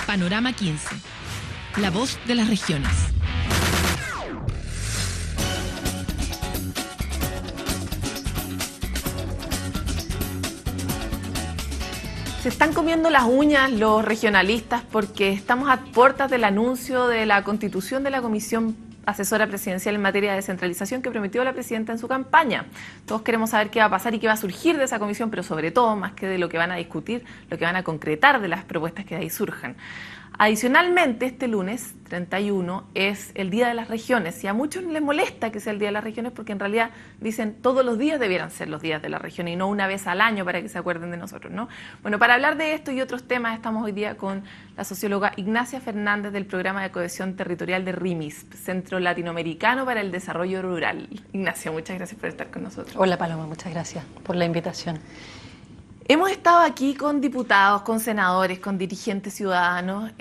Panorama 15. La voz de las regiones. Se están comiendo las uñas los regionalistas porque estamos a puertas del anuncio de la constitución de la Comisión Asesora Presidencial en materia de descentralización que prometió la presidenta en su campaña. Todos queremos saber qué va a pasar y qué va a surgir de esa comisión, pero sobre todo, más que de lo que van a discutir, lo que van a concretar de las propuestas que de ahí surjan. Adicionalmente, este lunes 31 es el Día de las Regiones y a muchos les molesta que sea el Día de las Regiones porque en realidad dicen todos los días debieran ser los días de la región y no una vez al año para que se acuerden de nosotros, ¿no? Bueno, para hablar de esto y otros temas estamos hoy día con la socióloga Ignacia Fernández del Programa de Cohesión Territorial de RIMISP, Centro Latinoamericano para el Desarrollo Rural. Ignacia, muchas gracias por estar con nosotros. Hola Paloma, muchas gracias por la invitación. Hemos estado aquí con diputados, con senadores, con dirigentes ciudadanos,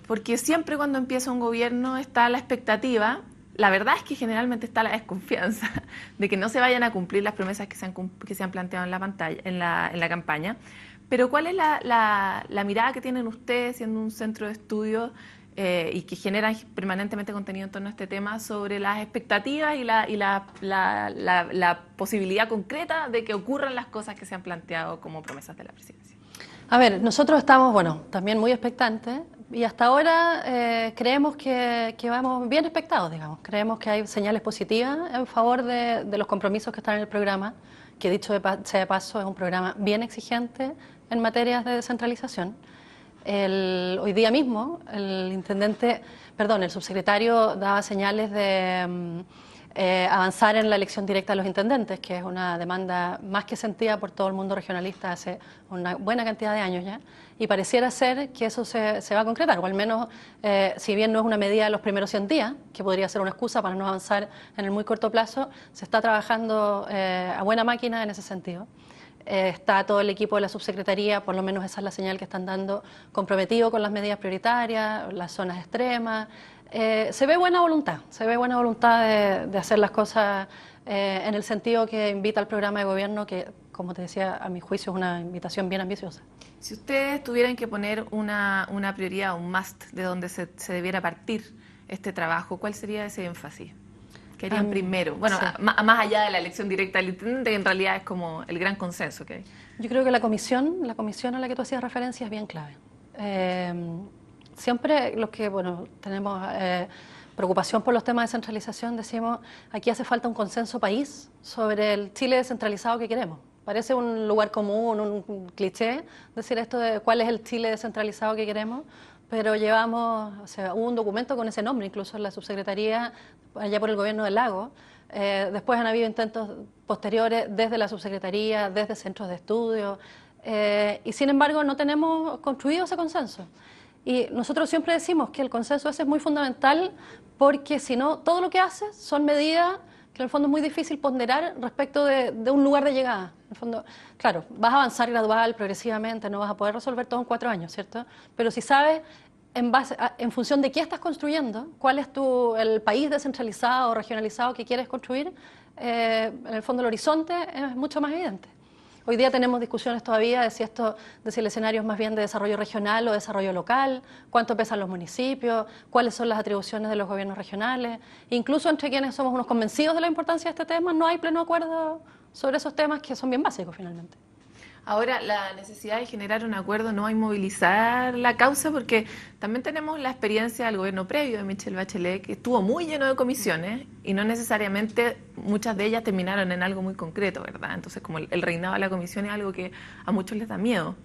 porque siempre cuando empieza un gobierno está la expectativa, la verdad es que generalmente está la desconfianza de que no se vayan a cumplir las promesas que se han planteado en la pantalla, en la campaña. Pero ¿cuál es la mirada que tienen ustedes siendo un centro de estudios y que generan permanentemente contenido en torno a este tema sobre las expectativas y la posibilidad concreta de que ocurran las cosas que se han planteado como promesas de la presidencia? A ver, nosotros estamos, también muy expectantes y hasta ahora creemos que vamos bien expectados, digamos. Creemos que hay señales positivas en favor de los compromisos que están en el programa, que dicho sea de paso es un programa bien exigente en materias de descentralización. Hoy día mismo el subsecretario daba señales de avanzar en la elección directa de los intendentes, que es una demanda más que sentida por todo el mundo regionalista hace una buena cantidad de años ya, y pareciera ser que eso se va a concretar, o al menos, si bien no es una medida de los primeros 100 días, que podría ser una excusa para no avanzar en el muy corto plazo, se está trabajando a buena máquina en ese sentido. Está todo el equipo de la subsecretaría, por lo menos esa es la señal que están dando, comprometido con las medidas prioritarias, las zonas extremas. Se ve buena voluntad de hacer las cosas en el sentido que invita al programa de gobierno, que, como te decía, a mi juicio es una invitación bien ambiciosa. Si ustedes tuvieran que poner una prioridad, un must, de donde se debiera partir este trabajo, ¿cuál sería ese énfasis? ¿Qué harían primero? Bueno, sí. Más allá de la elección directa del intendente, que en realidad es como el gran consenso que hay. Yo creo que la comisión a la que tú hacías referencia es bien clave. Siempre los que tenemos preocupación por los temas de descentralización decimos aquí hace falta un consenso país sobre el Chile descentralizado que queremos. Parece un lugar común, un cliché decir esto de cuál es el Chile descentralizado que queremos, pero hubo un documento con ese nombre, incluso en la subsecretaría, allá por el gobierno del Lago. Después han habido intentos posteriores desde la subsecretaría, desde centros de estudio, y sin embargo no tenemos construido ese consenso. Y nosotros siempre decimos que el consenso ese es muy fundamental porque si no, todo lo que haces son medidas que en el fondo es muy difícil ponderar respecto de un lugar de llegada. En el fondo, claro, vas a avanzar gradual, progresivamente, no vas a poder resolver todo en 4 años, ¿cierto? Pero si sabes en función de qué estás construyendo, cuál es el país descentralizado o regionalizado que quieres construir, en el fondo el horizonte es mucho más evidente. Hoy día tenemos discusiones todavía de si el escenario es más bien de desarrollo regional o desarrollo local, cuánto pesan los municipios, cuáles son las atribuciones de los gobiernos regionales. Incluso entre quienes somos unos convencidos de la importancia de este tema, no hay pleno acuerdo sobre esos temas que son bien básicos finalmente. Ahora, la necesidad de generar un acuerdo no hay movilizar la causa, porque también tenemos la experiencia del gobierno previo de Michelle Bachelet, que estuvo muy lleno de comisiones y no necesariamente muchas de ellas terminaron en algo muy concreto, ¿verdad? Entonces, como el reinado de la comisión es algo que a muchos les da miedo.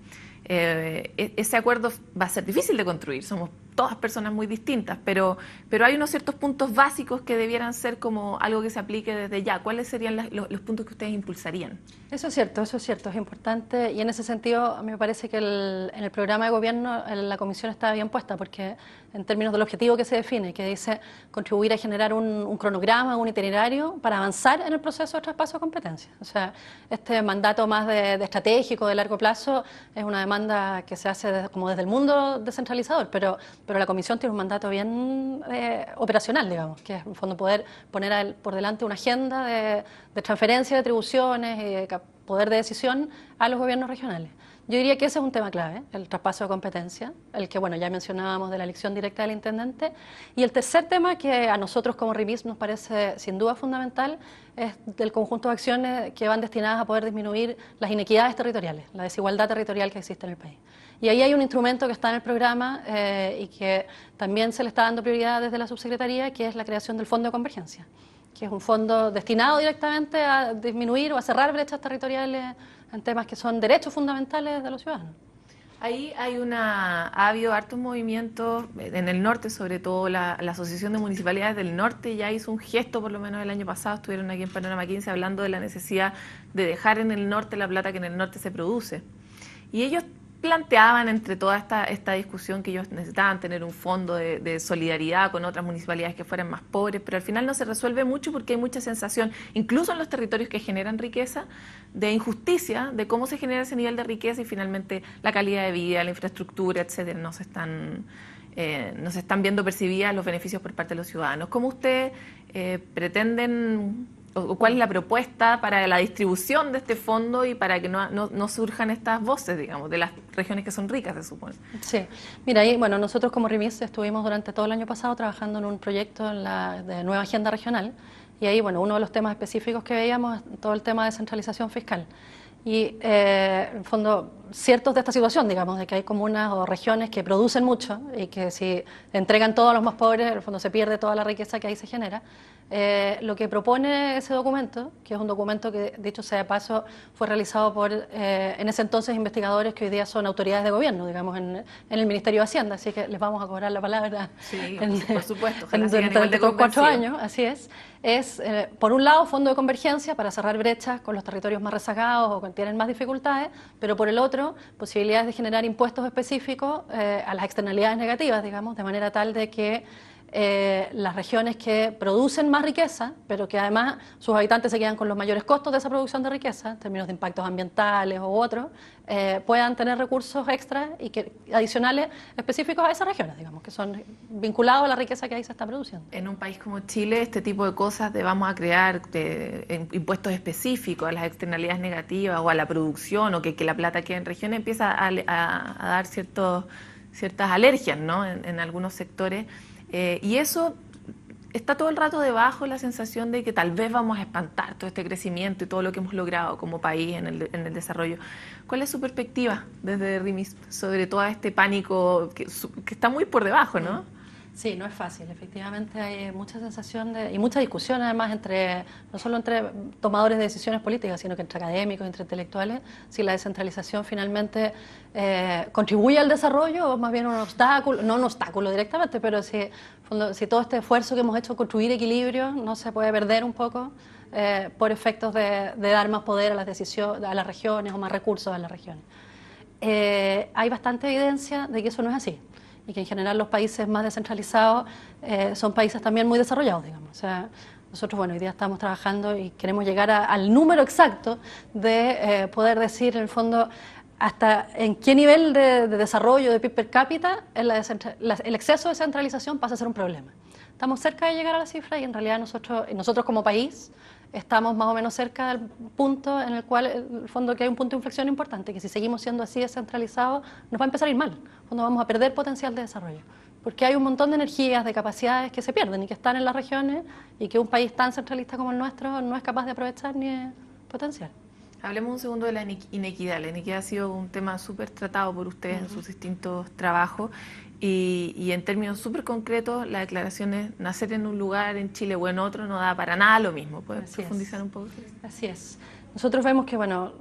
Ese acuerdo va a ser difícil de construir, somos todas personas muy distintas, pero hay unos ciertos puntos básicos que debieran ser como algo que se aplique desde ya. ¿Cuáles serían los puntos que ustedes impulsarían? Eso es cierto, es importante y en ese sentido a mí me parece que en el programa de gobierno la comisión está bien puesta porque en términos del objetivo que se define, que dice contribuir a generar un cronograma, un itinerario para avanzar en el proceso de traspaso de competencias. O sea, este mandato más de estratégico, de largo plazo, es una demanda que se hace como desde el mundo descentralizador, pero la comisión tiene un mandato bien operacional, digamos, que es en fondo poder poner por delante una agenda de transferencia de atribuciones y de poder de decisión a los gobiernos regionales. Yo diría que ese es un tema clave, el traspaso de competencia, el que, bueno, ya mencionábamos de la elección directa del intendente. Y el tercer tema que a nosotros como RIMIS nos parece sin duda fundamental es del conjunto de acciones que van destinadas a poder disminuir las inequidades territoriales, la desigualdad territorial que existe en el país. Y ahí hay un instrumento que está en el programa y que también se le está dando prioridad desde la subsecretaría, que es la creación del Fondo de Convergencia, que es un fondo destinado directamente a disminuir o a cerrar brechas territoriales en temas que son derechos fundamentales de los ciudadanos. Ahí ha habido hartos movimientos en el norte, sobre todo la Asociación de Municipalidades del Norte ya hizo un gesto, por lo menos el año pasado, estuvieron aquí en Panorama 15 hablando de la necesidad de dejar en el norte la plata que en el norte se produce. Y ellos planteaban entre toda esta discusión que ellos necesitaban tener un fondo de solidaridad con otras municipalidades que fueran más pobres, pero al final no se resuelve mucho porque hay mucha sensación, incluso en los territorios que generan riqueza, de injusticia, de cómo se genera ese nivel de riqueza y finalmente la calidad de vida, la infraestructura, etcétera, no se están viendo percibidas los beneficios por parte de los ciudadanos. ¿Cómo ustedes pretenden o cuál es la propuesta para la distribución de este fondo y para que no surjan estas voces, digamos, de las regiones que son ricas, se supone? Sí, mira, ahí, bueno, nosotros como RIMIS estuvimos durante todo el año pasado trabajando en un proyecto de nueva agenda regional y ahí, bueno, uno de los temas específicos que veíamos es todo el tema de descentralización fiscal. Y, en el fondo, ciertos de esta situación, digamos, de que hay comunas o regiones que producen mucho y que si entregan todo a los más pobres, en el fondo se pierde toda la riqueza que ahí se genera. Lo que propone ese documento, que es un documento que, dicho sea de paso, fue realizado por, en ese entonces, investigadores que hoy día son autoridades de gobierno, digamos, en el Ministerio de Hacienda, así que les vamos a cobrar la palabra. Sí, por supuesto. Durante 4 años, así es. Es, por un lado, fondo de convergencia para cerrar brechas con los territorios más rezagados o que tienen más dificultades, pero por el otro, posibilidades de generar impuestos específicos a las externalidades negativas, digamos, de manera tal de que las regiones que producen más riqueza, pero que además sus habitantes se quedan con los mayores costos de esa producción de riqueza, en términos de impactos ambientales u otros, puedan tener recursos extras y adicionales específicos a esas regiones, digamos, que son vinculados a la riqueza que ahí se está produciendo. En un país como Chile, este tipo de cosas de vamos a crear impuestos específicos a las externalidades negativas o a la producción o que la plata quede en regiones, empieza a dar ciertas alergias, ¿no? en algunos sectores. Y eso está todo el rato debajo la sensación de que tal vez vamos a espantar todo este crecimiento y todo lo que hemos logrado como país en el desarrollo. ¿Cuál es su perspectiva desde RIMIS sobre todo este pánico que está muy por debajo, ¿no? Sí, no es fácil. Efectivamente hay mucha sensación y mucha discusión además no solo entre tomadores de decisiones políticas, sino que entre académicos, entre intelectuales, si la descentralización finalmente contribuye al desarrollo o más bien un obstáculo, no un obstáculo directamente, pero si todo este esfuerzo que hemos hecho construir equilibrio no se puede perder un poco por efectos de dar más poder a las decisiones, a las regiones o más recursos a las regiones. Hay bastante evidencia de que eso no es así. Y que en general los países más descentralizados son países también muy desarrollados, digamos. O sea, nosotros, bueno, hoy día estamos trabajando y queremos llegar al número exacto de poder decir, en el fondo, hasta en qué nivel de desarrollo de PIB per cápita el exceso de centralización pasa a ser un problema. Estamos cerca de llegar a la cifra y en realidad nosotros como país estamos más o menos cerca del punto en el cual, en el fondo, que hay un punto de inflexión importante, que si seguimos siendo así descentralizados, nos va a empezar a ir mal. En el fondo vamos a perder potencial de desarrollo, porque hay un montón de energías, de capacidades que se pierden y que están en las regiones y que un país tan centralista como el nuestro no es capaz de aprovechar ni de potenciar. Hablemos un segundo de la inequidad. La inequidad ha sido un tema súper tratado por ustedes en sus distintos trabajos y en términos súper concretos, las declaraciones nacer en un lugar en Chile o en otro no da para nada lo mismo. ¿Puedes profundizar un poco? Así es. Nosotros vemos que, bueno,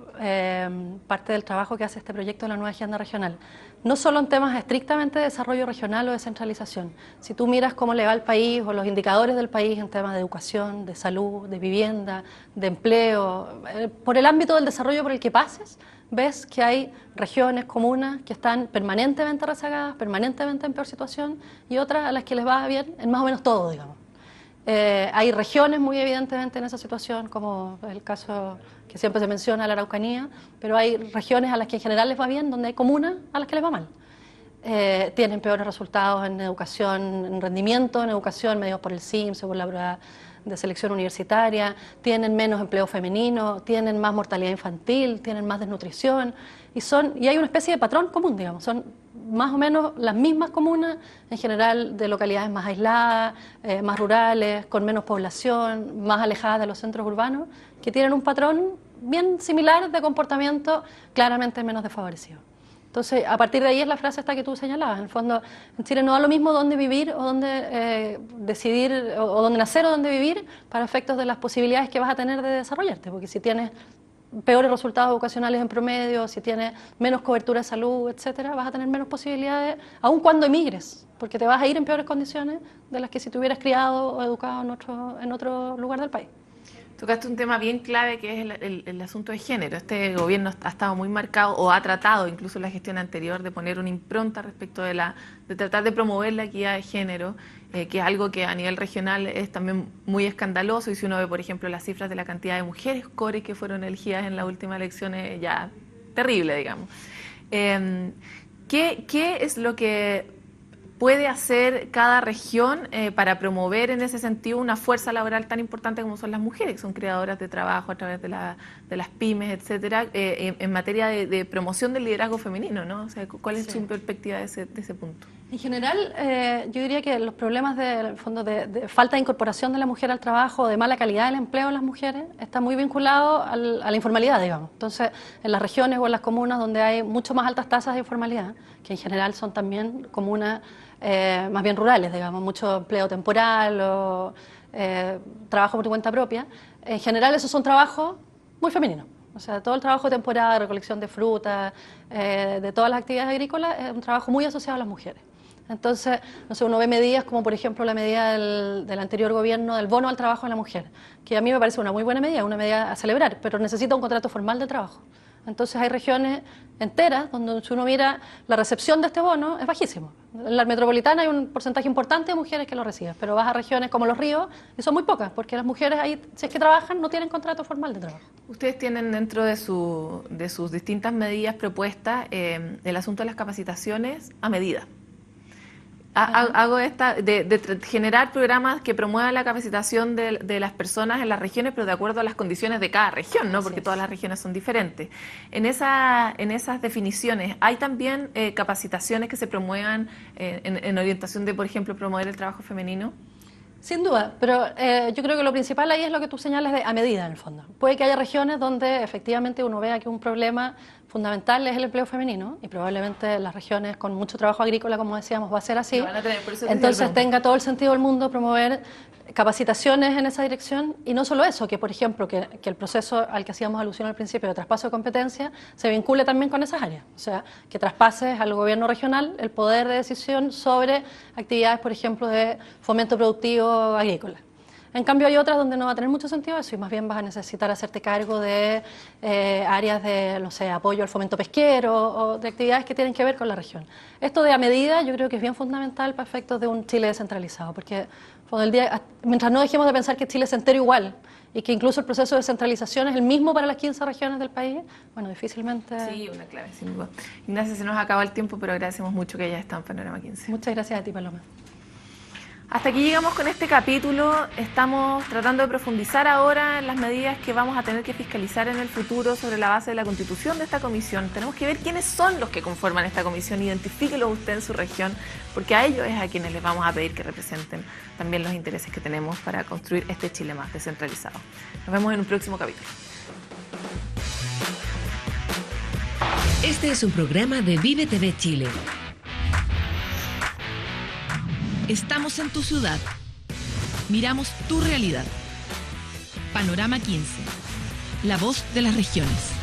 parte del trabajo que hace este proyecto de la nueva agenda regional, no solo en temas estrictamente de desarrollo regional o descentralización. Si tú miras cómo le va al país o los indicadores del país en temas de educación, de salud, de vivienda, de empleo, por el ámbito del desarrollo por el que pases, ves que hay regiones, comunas que están permanentemente rezagadas, permanentemente en peor situación y otras a las que les va bien en más o menos todo, digamos. Hay regiones muy evidentemente en esa situación, como el caso que siempre se menciona, la Araucanía, pero hay regiones a las que en general les va bien, donde hay comunas a las que les va mal. Tienen peores resultados en educación, en rendimiento, en educación, medidos por el CIMSS, por la prueba de selección universitaria, tienen menos empleo femenino, tienen más mortalidad infantil, tienen más desnutrición, y hay una especie de patrón común, digamos, son más o menos las mismas comunas, en general de localidades más aisladas, más rurales, con menos población, más alejadas de los centros urbanos, que tienen un patrón bien similar de comportamiento claramente menos desfavorecido. Entonces, a partir de ahí es la frase esta que tú señalabas. En el fondo, en Chile no da lo mismo dónde vivir o dónde decidir, o dónde nacer o dónde vivir, para efectos de las posibilidades que vas a tener de desarrollarte, porque si tienes peores resultados vocacionales en promedio, si tienes menos cobertura de salud, etcétera, vas a tener menos posibilidades, aun cuando emigres, porque te vas a ir en peores condiciones de las que si te hubieras criado o educado en otro lugar del país. Tocaste un tema bien clave que es el asunto de género. Este gobierno ha estado muy marcado, o ha tratado, incluso en la gestión anterior, de poner una impronta respecto de tratar de promover la equidad de género, que es algo que a nivel regional es también muy escandaloso. Y si uno ve, por ejemplo, las cifras de la cantidad de mujeres core que fueron elegidas en la última elección, es ya terrible, digamos. ¿Qué es lo que puede hacer cada región para promover en ese sentido una fuerza laboral tan importante como son las mujeres, que son creadoras de trabajo a través de las pymes, etcétera, en materia de promoción del liderazgo femenino, ¿no? O sea, ¿cuál es su perspectiva de ese punto? En general, yo diría que los problemas de falta de incorporación de la mujer al trabajo, de mala calidad del empleo en las mujeres, está muy vinculado a la informalidad, digamos. Entonces, en las regiones o en las comunas donde hay mucho más altas tasas de informalidad, que en general son también comunas más bien rurales, digamos, mucho empleo temporal o trabajo por tu cuenta propia, en general esos son trabajos muy femeninos. O sea, todo el trabajo de temporada, recolección de frutas, de todas las actividades agrícolas, es un trabajo muy asociado a las mujeres. Entonces, no sé, uno ve medidas como, por ejemplo, la medida del anterior gobierno del bono al trabajo de la mujer, que a mí me parece una muy buena medida, una medida a celebrar, pero necesita un contrato formal de trabajo. Entonces, hay regiones enteras donde, si uno mira, la recepción de este bono es bajísimo. En la metropolitana hay un porcentaje importante de mujeres que lo reciben, pero vas a regiones como Los Ríos y son muy pocas, porque las mujeres ahí, si es que trabajan, no tienen contrato formal de trabajo. Ustedes tienen dentro de sus distintas medidas propuestas el asunto de las capacitaciones a medida. Hago de generar programas que promuevan la capacitación de las personas en las regiones, pero de acuerdo a las condiciones de cada región, ¿no? Porque todas las regiones son diferentes. En esas definiciones, ¿hay también capacitaciones que se promuevan en orientación de, por ejemplo, promover el trabajo femenino? Sin duda, pero yo creo que lo principal ahí es lo que tú señalas de a medida, en el fondo. Puede que haya regiones donde efectivamente uno vea que un problema fundamental es el empleo femenino, y probablemente las regiones con mucho trabajo agrícola, como decíamos, va a ser así. Entonces tenga todo el sentido del mundo promover capacitaciones en esa dirección, y no solo eso, que por ejemplo que el proceso al que hacíamos alusión al principio de traspaso de competencia se vincule también con esas áreas, o sea, que traspases al gobierno regional el poder de decisión sobre actividades, por ejemplo, de fomento productivo agrícola. En cambio, hay otras donde no va a tener mucho sentido eso, y más bien vas a necesitar hacerte cargo de áreas de, no sé, apoyo al fomento pesquero o de actividades que tienen que ver con la región. Esto de a medida yo creo que es bien fundamental para efectos de un Chile descentralizado, porque mientras no dejemos de pensar que Chile es entero igual y que incluso el proceso de descentralización es el mismo para las 15 regiones del país, bueno, difícilmente... Sí, una clave, sin duda. Ignacia, se nos acaba el tiempo, pero agradecemos mucho que hayas estado en Panorama 15. Muchas gracias a ti, Paloma. Hasta aquí llegamos con este capítulo. Estamos tratando de profundizar ahora en las medidas que vamos a tener que fiscalizar en el futuro sobre la base de la constitución de esta comisión. Tenemos que ver quiénes son los que conforman esta comisión, identifíquelo usted en su región, porque a ellos es a quienes les vamos a pedir que representen también los intereses que tenemos para construir este Chile más descentralizado. Nos vemos en un próximo capítulo. Este es un programa de Vive TV Chile. Estamos en tu ciudad. Miramos tu realidad. Panorama 15. La voz de las regiones.